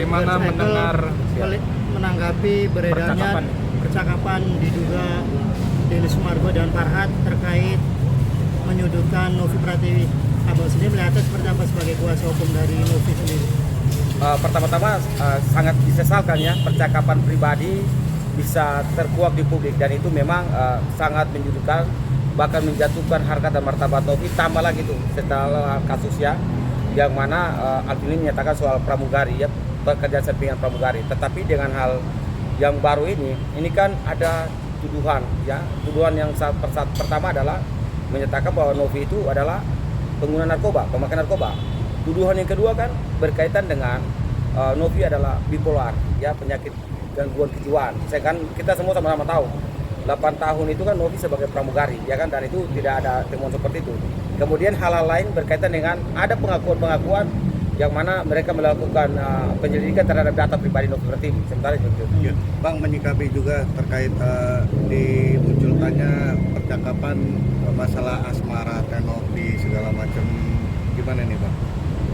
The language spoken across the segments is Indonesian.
bagaimana mendengar menanggapi beredarnya percakapan diduga Denny Sumargo dan Farhad terkait menyudutkan Novi Pratiwi. Abang sendiri melihatnya seperti apa sebagai kuasa hukum dari Novi sendiri? Pertama-tama sangat disesalkan ya, percakapan pribadi bisa terkuak di publik dan itu memang sangat menyudutkan, bahkan menjatuhkan harkat dan martabat Novi. Tambah lagi tuh setelah kasusnya yang mana Alvin menyatakan soal pramugari ya, pekerjaan sampingan pramugari. Tetapi dengan hal yang baru ini kan ada tuduhan ya. Tuduhan yang pertama adalah menyatakan bahwa Novi itu adalah pengguna narkoba, pemakai narkoba. Tuduhan yang kedua kan berkaitan dengan Novi adalah bipolar ya, penyakit gangguan kejiwaan. Kita semua sama-sama tahu 8 tahun itu kan Novi sebagai pramugari ya kan, dan itu tidak ada temuan seperti itu. Kemudian hal-hal lain berkaitan dengan ada pengakuan-pengakuan yang mana mereka melakukan penyelidikan terhadap data pribadi Novi Pratiwi. Sementara itu. Ya. Bang menyikapi juga terkait dimunculkannya percakapan masalah asmara, Novi segala macam, gimana nih Bang?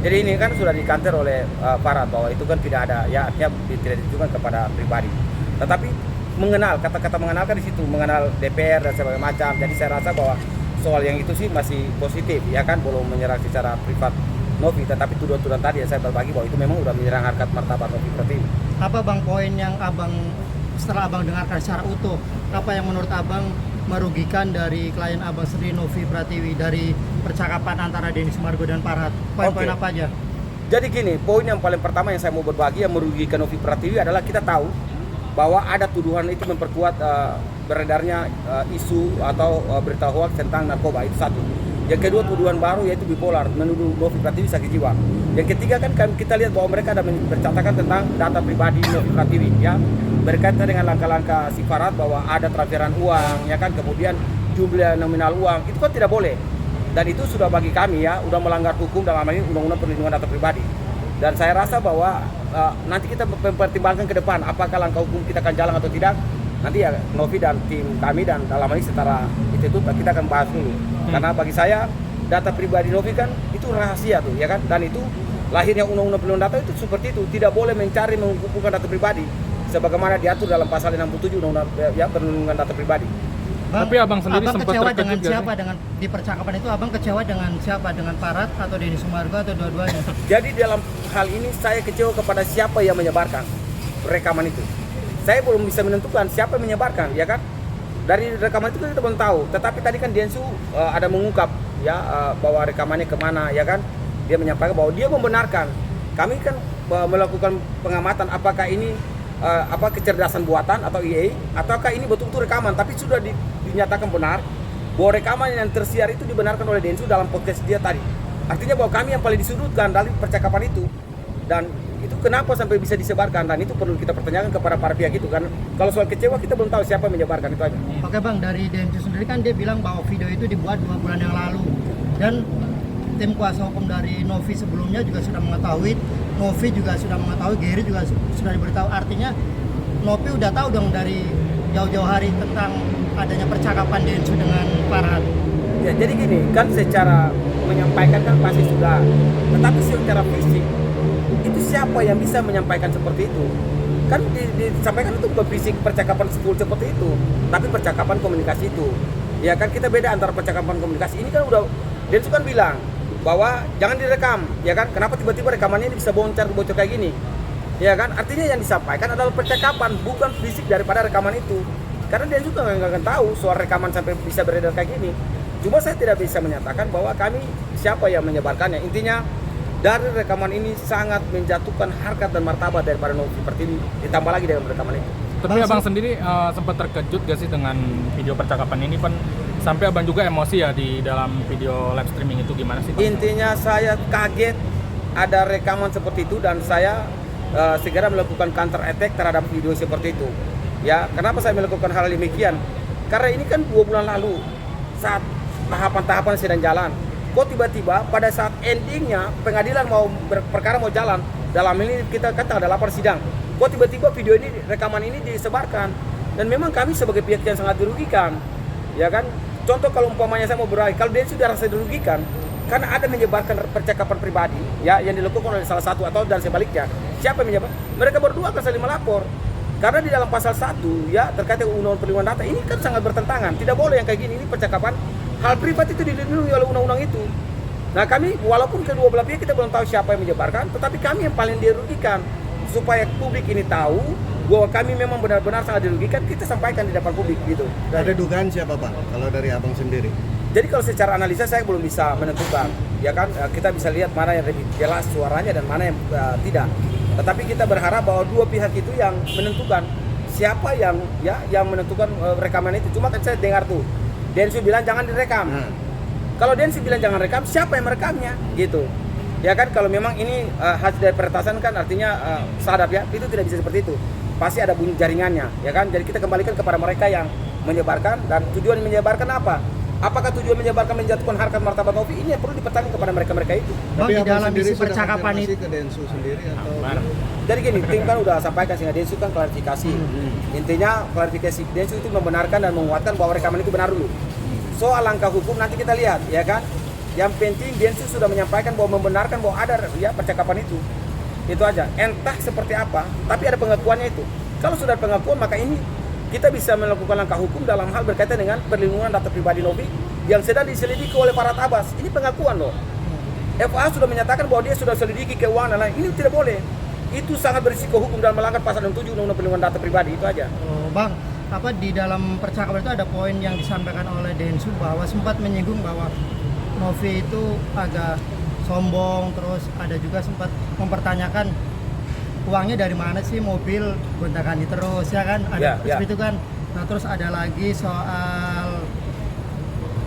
Jadi ini kan sudah dikanter oleh Farhad bahwa itu kan tidak ada ya, artinya tidak ditujukan kepada pribadi. Tetapi mengenal, kata-kata mengenal kan di situ, mengenal DPR dan sebagainya macam. Jadi saya rasa bahwa soal yang itu sih masih positif ya kan, belum menyerang secara privat Novi. Tetapi tuduhan-tuduhan tadi yang saya berbagi bahwa itu memang udah menyerang harkat martabat Novi Pratiwi. Apa Bang poin yang Abang setelah Abang dengarkan secara utuh, apa yang menurut Abang merugikan dari klien Abang sendiri Novi Pratiwi dari percakapan antara Denny Sumargo dan Farhad? Poin-poin apa aja? Jadi gini, poin yang paling pertama yang saya mau berbagi yang merugikan Novi Pratiwi adalah kita tahu bahwa ada tuduhan itu memperkuat beredarnya isu atau berita hoax tentang narkoba, itu satu. Yang kedua, tuduhan baru yaitu bipolar, menuduh Novi Pratiwi sakit jiwa. Yang ketiga kan kita lihat bahwa mereka ada menceritakan tentang data pribadi Novi Pratiwi ya, berkaitan dengan langkah-langkah si Farhad bahwa ada transferan uang ya kan, kemudian jumlah nominal uang, itu kan tidak boleh. Dan itu sudah bagi kami ya, udah melanggar hukum dalam hal ini Undang-Undang Perlindungan Data Pribadi. Dan saya rasa bahwa nanti kita mempertimbangkan ke depan apakah langkah hukum kita akan jalan atau tidak. Nanti ya Novi dan tim kami dan dalam hal ini setara itu kita akan bahas dulu. Karena bagi saya data pribadi Novi kan itu rahasia tuh ya kan, dan itu lahirnya Undang-Undang Perlindungan Data itu seperti itu, tidak boleh mencari mengumpulkan data pribadi sebagaimana diatur dalam pasal 67 Undang-Undang ya, Perlindungan Data Pribadi. Bang, tapi Abang sendiri sempat kecewa terkejut dengan siapa dengan di percakapan itu? Abang kecewa dengan siapa? Dengan Farhad atau Denny Sumargo atau dua-duanya? Jadi dalam hal ini saya kecewa kepada siapa yang menyebarkan rekaman itu. Saya belum bisa menentukan siapa yang menyebarkan ya kan. Dari rekaman itu kita belum tahu. Tetapi tadi kan Densu ada mengungkap ya bahwa rekamannya kemana ya kan. Dia menyampaikan bahwa dia membenarkan. Kami kan melakukan pengamatan apakah ini kecerdasan buatan atau IA, ataukah ini betul-betul rekaman, tapi sudah dinyatakan benar bahwa rekaman yang tersiar itu dibenarkan oleh Densu dalam podcast dia tadi. Artinya bahwa kami yang paling disudutkan dari percakapan itu, dan itu kenapa sampai bisa disebarkan, dan itu perlu kita pertanyakan kepada para pihak itu kan. Kalau soal kecewa kita belum tahu siapa yang menyebarkan, itu aja. Oke Bang, dari Densu sendiri kan dia bilang bahwa video itu dibuat 2 bulan yang lalu, dan tim kuasa hukum dari Novi sebelumnya juga sudah mengetahui, Novi juga sudah mengetahui, Gary juga sudah diberitahu. Artinya Novi udah tahu dong dari jauh-jauh hari tentang adanya percakapan Densu dengan Farhad. Ya, jadi gini, kan secara menyampaikan kan pasti sudah, tetapi secara fisik itu siapa yang bisa menyampaikan seperti itu? Kan disampaikan itu bukan fisik percakapan full seperti itu, tapi percakapan komunikasi itu. Ya kan kita beda antara percakapan komunikasi. Ini kan udah Densu kan bilang bahwa jangan direkam, ya kan? Kenapa tiba-tiba rekamannya ini bisa bocor kayak gini? Ya kan? Artinya yang disampaikan adalah percakapan, bukan fisik daripada rekaman itu. Karena dia juga nggak akan tahu soal rekaman sampai bisa beredar kayak gini. Cuma saya tidak bisa menyatakan bahwa kami siapa yang menyebarkannya. Intinya dari rekaman ini sangat menjatuhkan harkat dan martabat daripada Novi Pratiwi, ditambah lagi dengan rekaman itu. Tapi Abang sendiri sempat terkejut gak sih dengan video percakapan ini, kan sampai Abang juga emosi ya di dalam video live streaming itu, gimana sih Bang? Intinya saya kaget ada rekaman seperti itu, dan saya segera melakukan counter attack terhadap video seperti itu. Ya, kenapa saya melakukan hal demikian? Karena ini kan 2 bulan lalu saat tahapan-tahapan sedang jalan. Kok tiba-tiba pada saat endingnya pengadilan perkara mau jalan, dalam ini kita kata ada 8 sidang. Kok tiba-tiba video ini, rekaman ini disebarkan, dan memang kami sebagai pihak yang sangat dirugikan, ya kan? Contoh kalau umpamanya saya mau berakhir, kalau dia sudah rasa dirugikan, karena ada menyebarkan percakapan pribadi ya yang dilakukan oleh salah satu atau dan sebaliknya. Siapa yang menyebar? Mereka berdua akan saling melapor. Karena di dalam pasal 1 ya terkait dengan undang-undang perlindungan data ini kan sangat bertentangan. Tidak boleh yang kayak gini, ini percakapan hal privat itu dilindungi oleh undang-undang itu. Nah kami walaupun kedua belah pihak kita belum tahu siapa yang menyebarkan, tetapi kami yang paling dirugikan supaya publik ini tahu bahwa kami memang benar-benar sangat dirugikan, kita sampaikan di depan publik gitu. Ada dugaan siapa Pak kalau dari abang sendiri? Jadi kalau secara analisa saya belum bisa menentukan, ya kan kita bisa lihat mana yang lebih jelas suaranya dan mana yang tidak. Tetapi kita berharap bahwa dua pihak itu yang menentukan siapa yang menentukan rekaman itu. Cuma kan saya dengar tuh Densu bilang jangan direkam. Kalau Densu bilang jangan rekam, siapa yang merekamnya? Gitu. Ya kan kalau memang ini hasil dari peretasan kan artinya sadap ya, itu tidak bisa seperti itu. Pasti ada bunyi jaringannya, ya kan? Jadi kita kembalikan kepada mereka yang menyebarkan dan tujuan menyebarkan apa? Apakah tujuan menyebarkan menjatuhkan harkat martabat Novi? Ini yang perlu dipertanyakan kepada mereka itu. Bang, di abang dalam sendiri isi sudah percakapan konfirmasi itu ke Densu sendiri atau Jadi gini, tim kan udah sampaikan sehingga Densu kan klarifikasi. Intinya klarifikasi Densu itu membenarkan dan menguatkan bahwa rekaman itu benar dulu. Soal langkah hukum nanti kita lihat, ya kan? Yang penting Densu sudah menyampaikan bahwa membenarkan bahwa ada ya percakapan itu. Itu aja. Entah seperti apa, tapi ada pengakuannya itu. Kalau sudah pengakuan maka ini kita bisa melakukan langkah hukum dalam hal berkaitan dengan perlindungan data pribadi Novi yang sedang diselidiki oleh Farhad Abbas. Ini pengakuan loh. FA sudah menyatakan bahwa dia sudah selidiki keuangan dan lain. Ini tidak boleh. Itu sangat berisiko hukum dan melanggar pasal 67 Undang-Undang Perlindungan Data Pribadi. Itu aja. Oh, Bang, apa di dalam percakapan itu ada poin yang disampaikan oleh Densu bahwa sempat menyinggung bahwa Novi itu agak sombong, terus ada juga sempat mempertanyakan uangnya dari mana sih, mobil gonta-ganti terus ya kan, ada seperti itu kan. Nah terus ada lagi soal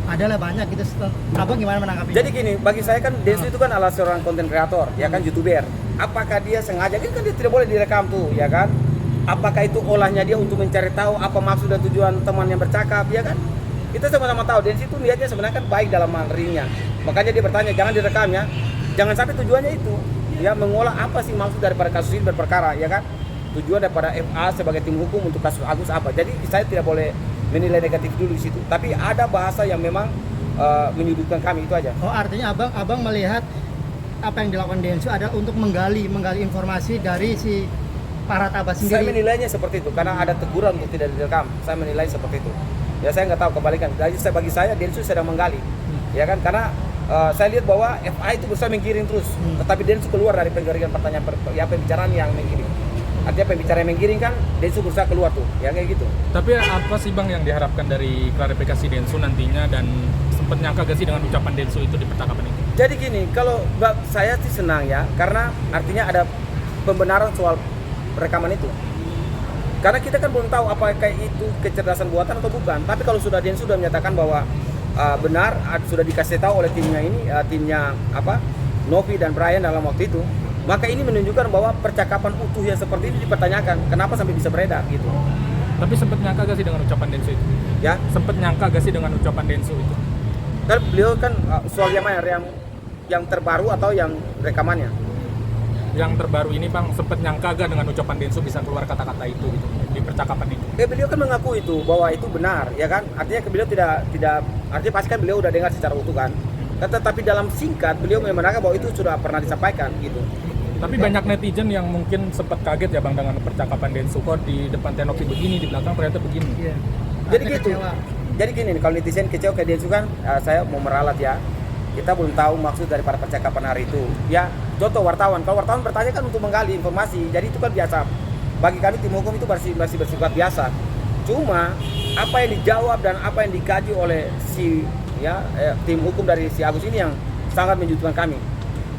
adalah banyak gitu. Abang gimana menanggapi? Jadi gini, bagi saya kan Densu itu kan adalah seorang konten kreator, ya kan, YouTuber. Apakah dia sengaja? Ini kan dia tidak boleh direkam tuh, ya kan? Apakah itu olahnya dia untuk mencari tahu apa maksud dan tujuan teman yang bercakap, ya kan? Kita sama-sama tahu Densu itu niatnya sebenarnya kan baik dalam ringnya. Makanya dia bertanya, jangan direkam ya. Jangan sampai tujuannya itu ya mengolah apa sih maksud daripada kasus ini berperkara, ya kan? Tujuan daripada FA sebagai tim hukum untuk kasus Agus apa? Jadi saya tidak boleh menilai negatif dulu di situ. Tapi ada bahasa yang memang menyudutkan kami, itu aja. Oh, artinya abang melihat apa yang dilakukan Densu adalah untuk menggali informasi dari si Farhad Abbas sendiri. Saya menilainya seperti itu karena ada teguran untuk tidak direkam. Saya menilai seperti itu. Ya saya nggak tahu kebalikan. Jadi bagi saya Densu sedang menggali, ya kan? Karena saya lihat bahwa FA itu berusaha menggiring terus, tetapi Densu keluar dari penggiringan pertanyaan pembicaraan yang menggiring. Artinya pembicara yang menggiring kan Densu berusaha keluar tuh, ya kayak gitu. Tapi apa sih Bang yang diharapkan dari klarifikasi Densu nantinya, dan sempat nyangka gak sih dengan ucapan Densu itu di percakapan itu? Jadi gini, kalau saya sih senang ya, karena artinya ada pembenaran soal rekaman itu. Karena kita kan belum tahu apakah itu kecerdasan buatan atau bukan. Tapi kalau sudah Densu sudah menyatakan bahwa benar, sudah dikasih tahu oleh timnya ini, timnya Novi dan Brian dalam waktu itu, maka ini menunjukkan bahwa percakapan utuh yang seperti ini dipertanyakan. Kenapa sampai bisa beredar gitu? Tapi sempat nyangka gak sih dengan ucapan Densu itu? Ya, Sempat nyangka gak sih dengan ucapan Densu itu? kan beliau kan soal yang mana, yang terbaru atau yang rekamannya? Yang terbaru ini Bang, sempat nyangka gak dengan ucapan Densu bisa keluar kata-kata itu gitu di percakapan itu? Beliau kan mengaku itu bahwa itu benar, ya kan? Artinya beliau tidak artinya pasti kan beliau udah dengar secara utuh kan. Tetapi dalam singkat beliau membenarkan bahwa itu sudah pernah disampaikan gitu. Tapi banyak netizen yang mungkin sempat kaget ya Bang dengan percakapan Densu, kok di depan Tenopi begini, di belakang ternyata begini. Iya. Jadi Ada gitu. kecewa. Jadi gini, kalau netizen kecewa kayak Densu kan, saya mau meralat ya. Kita belum tahu maksud daripada percakapan hari itu. Ya, contoh wartawan. Kalau wartawan bertanya kan untuk menggali informasi. Jadi itu kan biasa. Bagi kami tim hukum itu masih bersifat biasa. Cuma apa yang dijawab dan apa yang dikaji oleh tim hukum dari si Agus ini yang sangat menyudutkan kami.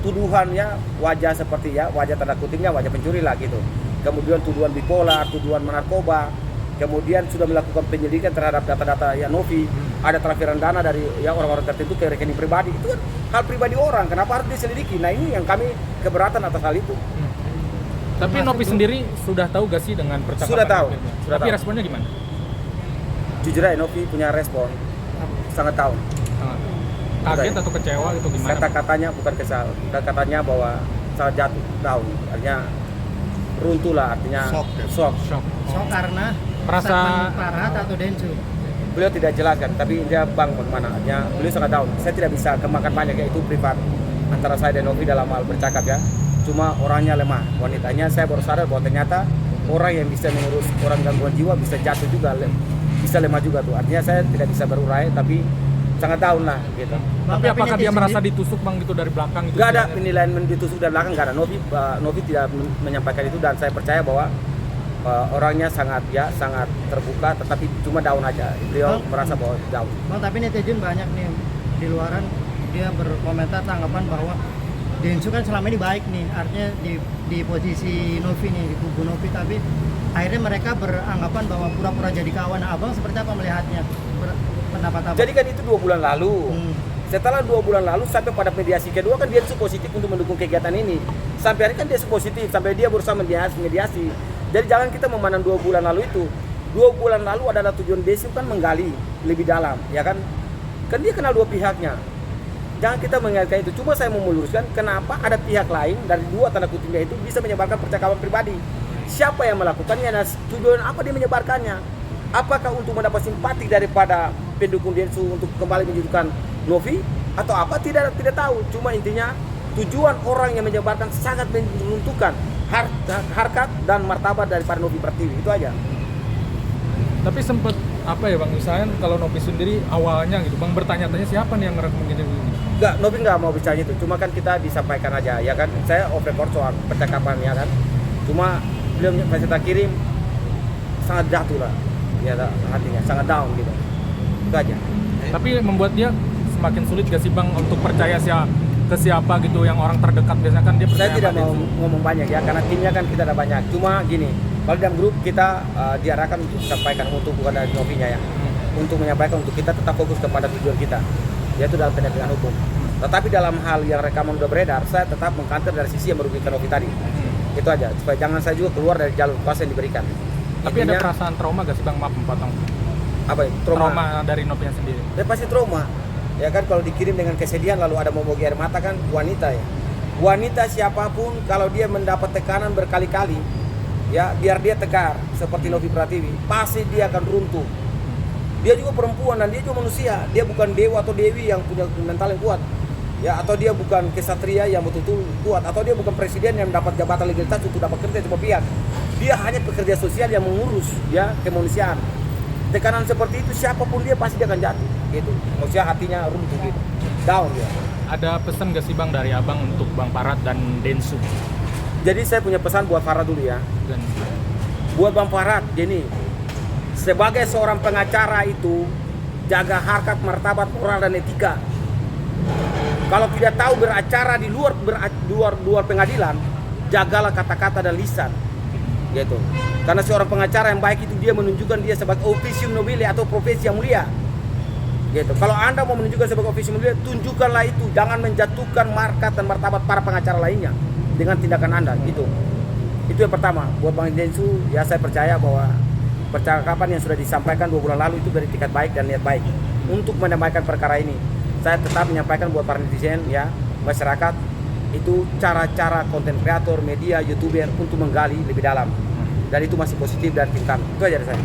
Tuduhannya wajah seperti wajah tanda kutipnya wajah pencuri lah gitu. Kemudian tuduhan bipolar, tuduhan narkoba. Kemudian sudah melakukan penyelidikan terhadap data-data Novi, ada transferan dana dari orang-orang tertentu ke rekening pribadi. Itu kan hal pribadi orang, kenapa harus diselidiki? Nah ini yang kami keberatan atas hal itu. Tapi Novi sendiri sudah tahu gak sih dengan percakapan? Sudah tahu. akhirnya? Sudah Tapi tahu. responnya gimana? Jujur aja Novi punya respon sangat tahu. Kaget atau kecewa itu gimana? Kata-katanya bukan kesal, kata-katanya bahwa sangat jatuh down, artinya runtuh lah, artinya Shock ya? shock. Shock. So karena Merasa statement Farhad atau Densu. beliau tidak jelaskan, tapi dia bang bagaimana, beliau sangat down. Saya tidak bisa kembangkan banyak, ya itu privat antara saya dan Novi dalam hal bercakap ya. Cuma orangnya lemah, wanitanya saya baru sadar bahwa ternyata orang yang bisa mengurus orang gangguan jiwa bisa jatuh juga, bisa lemah juga tuh. Artinya saya tidak bisa berurai, tapi sangat down lah gitu. Tapi apakah dia merasa ditusuk bang gitu dari belakang? Gitu Gak ada penilaian ditusuk dari belakang, gak ada. Novi tidak menyampaikan itu, dan saya percaya bahwa orangnya sangat terbuka, tetapi cuma down aja. Beliau merasa bahwa down. Bang, tapi netizen banyak nih di luaran dia berkomentar tanggapan bahwa Densu kan selama ini baik nih, artinya di posisi Novi nih, di kubu Novi, tapi akhirnya mereka beranggapan bahwa pura-pura jadi kawan. Nah, abang seperti apa melihatnya? Pendapat abang? Jadi kan itu 2 bulan lalu. Setelah 2 bulan lalu sampai pada mediasi kedua kan dia positif untuk mendukung kegiatan ini. Sampai hari kan dia positif, sampai dia berusaha mediasi. Jadi jangan kita memandang 2 bulan lalu itu. 2 bulan lalu adalah tujuan Densu kan menggali lebih dalam, ya kan? Kan dia kenal 2 pihaknya. Jangan kita mengaitkan itu. Cuma saya mau meluruskan kenapa ada pihak lain dari 2 tanda kutipnya itu bisa menyebarkan percakapan pribadi. Siapa yang melakukannya dan tujuan apa dia menyebarkannya? Apakah untuk mendapat simpati daripada pendukung Densu untuk kembali menjadikan Novi atau apa? Tidak tahu. Cuma intinya tujuan orang yang menyebarkan sangat menentukan harkat dan martabat daripada Novi Pratiwi, itu aja. Tapi sempat apa ya bang, misalnya kalau Novi sendiri awalnya gitu bang bertanya-tanya siapa nih yang ngerekam gini? Enggak, Novi nggak mau bicara itu. Cuma kan kita disampaikan aja, ya kan. Saya off record soal percakapan, ya kan. Cuma beliau saya kirim sangat jatuh lah, ya hatinya sangat down gitu. Itu aja. Tapi membuat dia semakin sulit gak sih bang untuk percaya ke siapa gitu yang orang terdekat, biasanya kan dia percaya. Saya tidak mau ngomong banyak ya, karena timnya kan kita ada banyak. Cuma gini, kalau dalam grup kita diarahkan untuk sampaikan, untuk bukan dari Novinya ya, untuk menyampaikan untuk kita tetap fokus kepada tujuan kita, yaitu dalam pendampingan hukum. Tetapi dalam hal yang rekaman udah beredar, saya tetap mengkanter dari sisi yang merugikan Novi tadi. Itu aja, supaya jangan saya juga keluar dari jalur kuasa yang diberikan. Tapi intinya, ada perasaan trauma gak sih bang, maaf memotong? Apa itu? Trauma dari Novinya sendiri? Ya pasti trauma. Ya kan, kalau dikirim dengan kesedihan lalu ada momogi air mata kan wanita ya. Wanita siapapun kalau dia mendapat tekanan berkali-kali, ya biar dia tegar seperti Novi Pratiwi, pasti dia akan runtuh. Dia juga perempuan dan dia juga manusia. Dia bukan dewa atau dewi yang punya mental yang kuat. Ya, atau dia bukan kesatria yang betul-betul kuat, atau dia bukan presiden yang mendapat jabatan legalitas untuk dapat kerja cuma pihak. Dia hanya pekerja sosial yang mengurus ya kemanusiaan. Tekanan seperti itu siapapun dia pasti dia akan jatuh gitu. Maksudnya hatinya runtuh gitu. Down dia. Ada pesan gak sih bang dari abang untuk Bang Farad dan Densu? Jadi saya punya pesan buat Farad dulu ya. Dan buat Bang Farad, gini. Sebagai seorang pengacara itu jaga harkat, martabat, moral dan etika. Kalau tidak tahu beracara di luar pengadilan, jagalah kata-kata dan lisan. Gitu. Karena seorang pengacara yang baik itu dia menunjukkan dia sebagai officium nobile atau profesi yang mulia. Gitu. Kalau Anda mau menunjukkan sebagai officium mulia, tunjukkanlah itu, jangan menjatuhkan markat dan martabat para pengacara lainnya dengan tindakan Anda, gitu. Itu yang pertama. Buat Bang Densu, ya saya percaya bahwa percakapan yang sudah disampaikan 2 bulan lalu itu dari tingkat baik dan niat baik untuk menyampaikan perkara ini. Saya tetap menyampaikan buat para netizen ya, masyarakat, itu cara-cara konten kreator, media, youtuber untuk menggali lebih dalam, dan itu masih positif dan tim kami. Itu aja dari saya.